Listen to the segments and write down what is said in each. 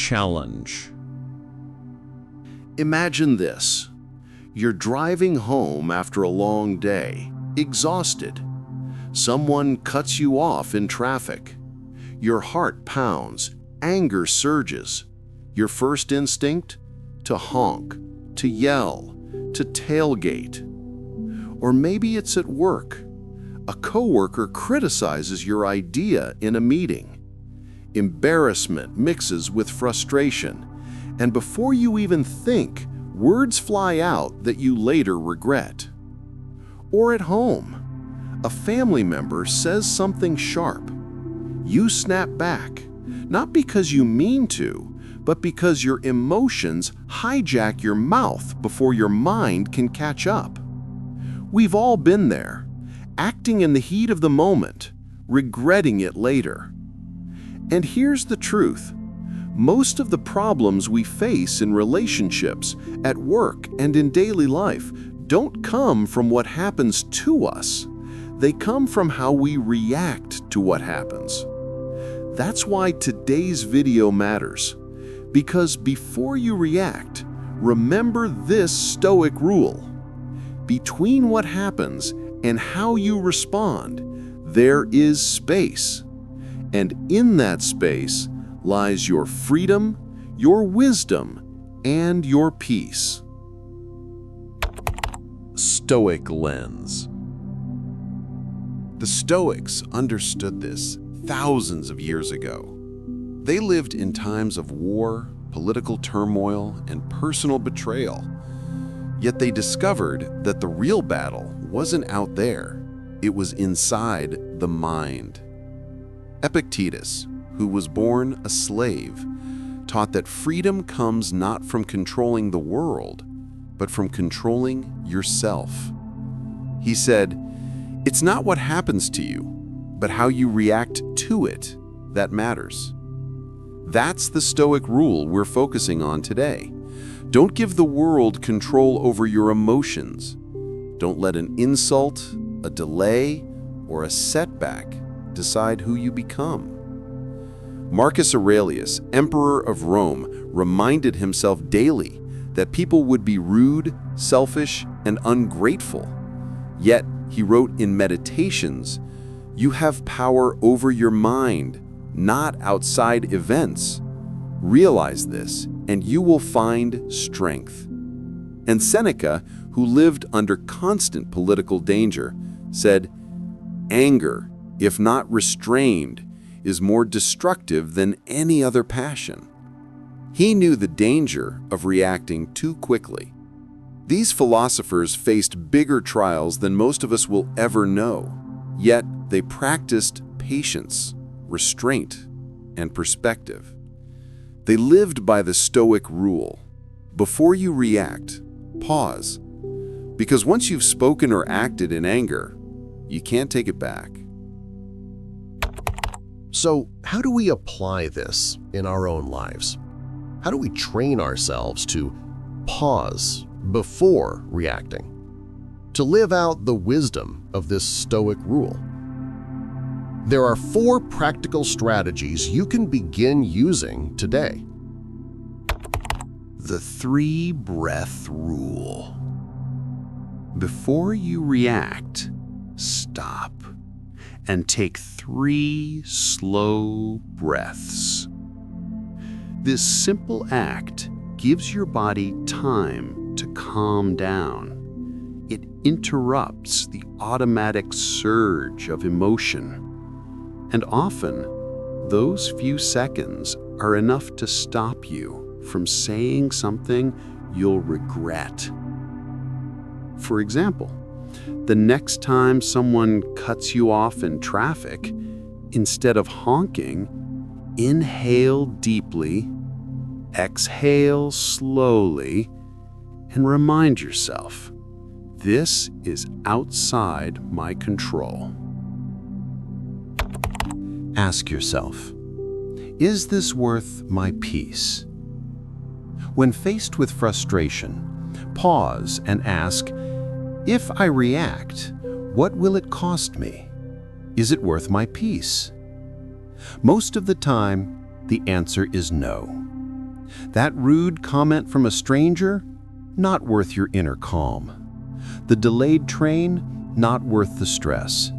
challenge. Imagine this. You're driving home after a long day, exhausted. Someone cuts you off in traffic. Your heart pounds, anger surges. Your first instinct? To honk, to yell, to tailgate. Or maybe it's at work. A coworker criticizes your idea in a meeting. Embarrassment mixes with frustration, and before you even think, words fly out that you later regret. Or at home, a family member says something sharp. You snap back, not because you mean to, but because your emotions hijack your mouth before your mind can catch up. We've all been there, acting in the heat of the moment, regretting it later. And here's the truth. Most of the problems we face in relationships, at work, and in daily life don't come from what happens to us. They come from how we react to what happens. That's why today's video matters. Because before you react, remember this Stoic rule. Between what happens and how you respond, there is space. And in that space lies your freedom, your wisdom, and your peace. Stoic lens. The Stoics understood this thousands of years ago. They lived in times of war, political turmoil, and personal betrayal. Yet they discovered that the real battle wasn't out there. It was inside the mind. Epictetus, who was born a slave, taught that freedom comes not from controlling the world, but from controlling yourself. He said, "It's not what happens to you, but how you react to it that matters." That's the Stoic rule we're focusing on today. Don't give the world control over your emotions. Don't let an insult, a delay, or a setback decide who you become. Marcus Aurelius, Emperor of Rome, reminded himself daily that people would be rude, selfish, and ungrateful. Yet, he wrote in Meditations, "You have power over your mind, not outside events. Realize this, and you will find strength." And Seneca, who lived under constant political danger, said, "Anger, if not restrained, is more destructive than any other passion." He knew the danger of reacting too quickly. These philosophers faced bigger trials than most of us will ever know, yet they practiced patience, restraint, and perspective. They lived by the Stoic rule. Before you react, pause. Because once you've spoken or acted in anger, you can't take it back. So, how do we apply this in our own lives? How do we train ourselves to pause before reacting, to live out the wisdom of this Stoic rule? There are 4 practical strategies you can begin using today. The 3-breath rule. Before you react, stop and take 3 slow breaths. This simple act gives your body time to calm down. It interrupts the automatic surge of emotion. And often, those few seconds are enough to stop you from saying something you'll regret. For example, the next time someone cuts you off in traffic, instead of honking, inhale deeply, exhale slowly, and remind yourself, this is outside my control. Ask yourself, is this worth my peace? When faced with frustration, pause and ask, if I react, what will it cost me? Is it worth my peace? Most of the time, the answer is no. That rude comment from a stranger, not worth your inner calm. The delayed train, not worth the stress.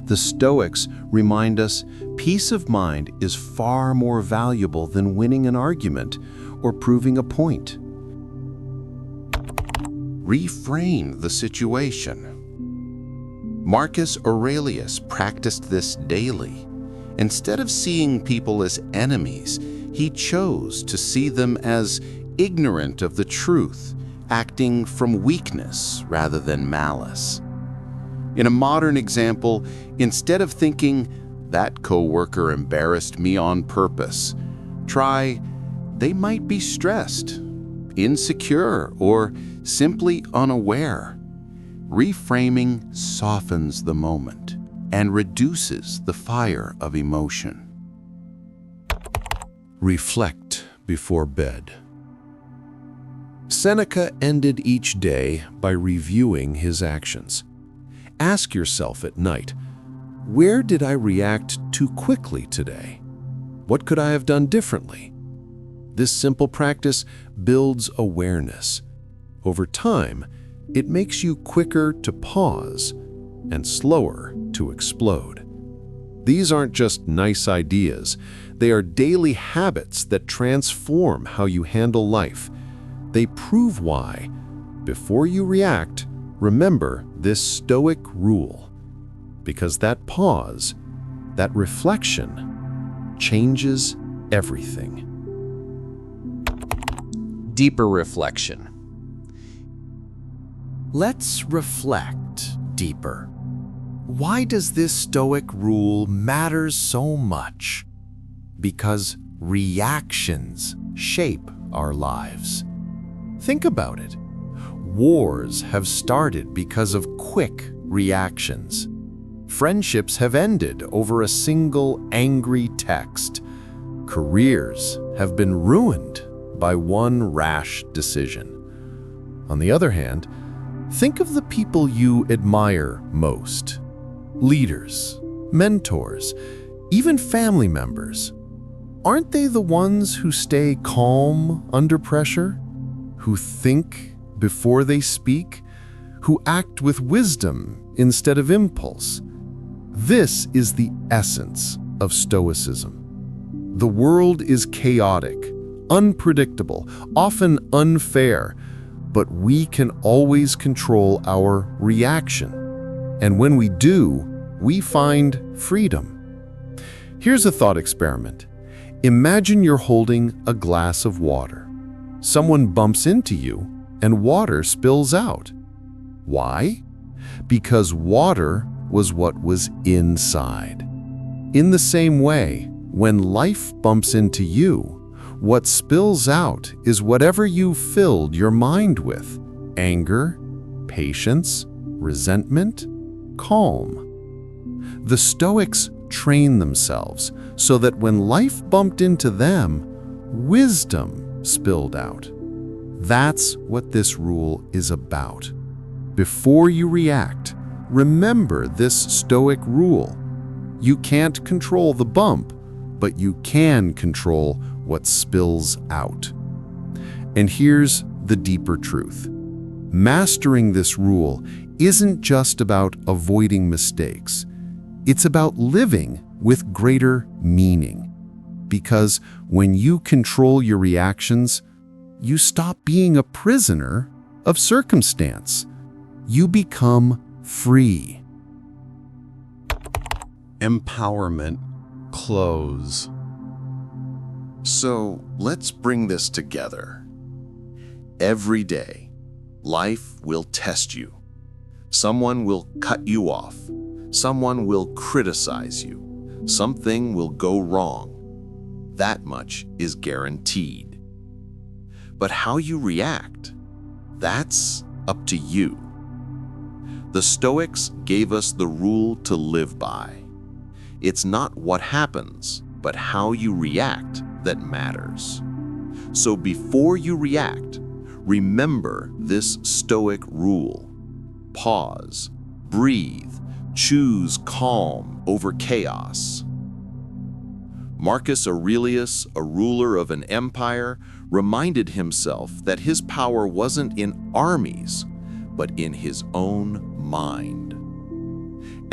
The Stoics remind us peace of mind is far more valuable than winning an argument or proving a point. Reframe the situation. Marcus Aurelius practiced this daily. Instead of seeing people as enemies, he chose to see them as ignorant of the truth, acting from weakness rather than malice. In a modern example, instead of thinking, "That coworker embarrassed me on purpose," try, "They might be stressed, insecure, or simply unaware." Reframing softens the moment and reduces the fire of emotion. Reflect before bed. Seneca ended each day by reviewing his actions. Ask yourself at night, where did I react too quickly today? What could I have done differently? This simple practice builds awareness. Over time, it makes you quicker to pause and slower to explode. These aren't just nice ideas. They are daily habits that transform how you handle life. They prove why, before you react, remember this Stoic rule. Because that pause, that reflection, changes everything. Deeper reflection. Let's reflect deeper. Why does this Stoic rule matter so much? Because reactions shape our lives. Think about it. Wars have started because of quick reactions. Friendships have ended over a single angry text. Careers have been ruined by one rash decision. On the other hand, think of the people you admire most. Leaders, mentors, even family members. Aren't they the ones who stay calm under pressure? Who think before they speak? Who act with wisdom instead of impulse? This is the essence of Stoicism. The world is chaotic, unpredictable, often unfair, but we can always control our reaction. And when we do, we find freedom. Here's a thought experiment. Imagine you're holding a glass of water. Someone bumps into you and water spills out. Why? Because water was what was inside. In the same way, when life bumps into you, what spills out is whatever you filled your mind with: anger, patience, resentment, calm. The Stoics train themselves so that when life bumped into them, wisdom spilled out. That's what this rule is about. Before you react, remember this Stoic rule. You can't control the bump, but you can control what spills out. And here's the deeper truth. Mastering this rule isn't just about avoiding mistakes. It's about living with greater meaning. Because when you control your reactions, you stop being a prisoner of circumstance. You become free. Empowerment close. So let's bring this together. Every day, life will test you. Someone will cut you off. Someone will criticize you. Something will go wrong. That much is guaranteed. But how you react, that's up to you. The Stoics gave us the rule to live by. It's not what happens, but how you react that matters. So before you react, remember this Stoic rule. Pause, breathe, choose calm over chaos. Marcus Aurelius, a ruler of an empire, reminded himself that his power wasn't in armies, but in his own mind.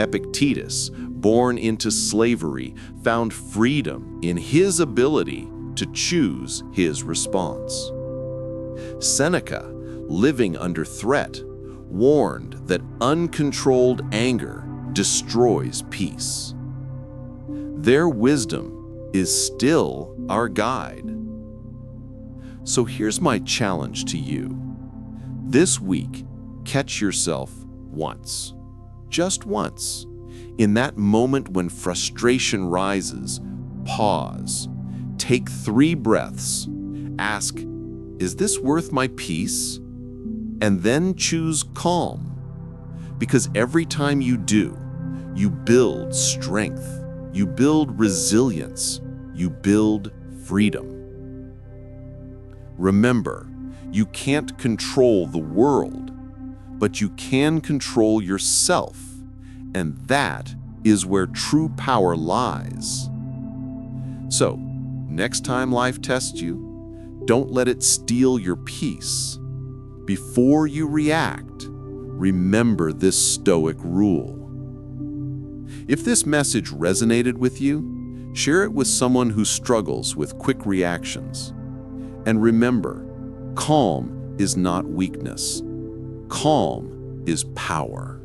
Epictetus, born into slavery, found freedom in his ability to choose his response. Seneca, living under threat, warned that uncontrolled anger destroys peace. Their wisdom is still our guide. So here's my challenge to you. This week, catch yourself once, just once. In that moment when frustration rises, pause, take 3 breaths, ask, is this worth my peace? And then choose calm. Because every time you do, you build strength, you build resilience, you build freedom. Remember, you can't control the world, but you can control yourself, and that is where true power lies. So, next time life tests you, don't let it steal your peace. Before you react, remember this Stoic rule. If this message resonated with you, share it with someone who struggles with quick reactions. And remember, calm is not weakness. Calm is power.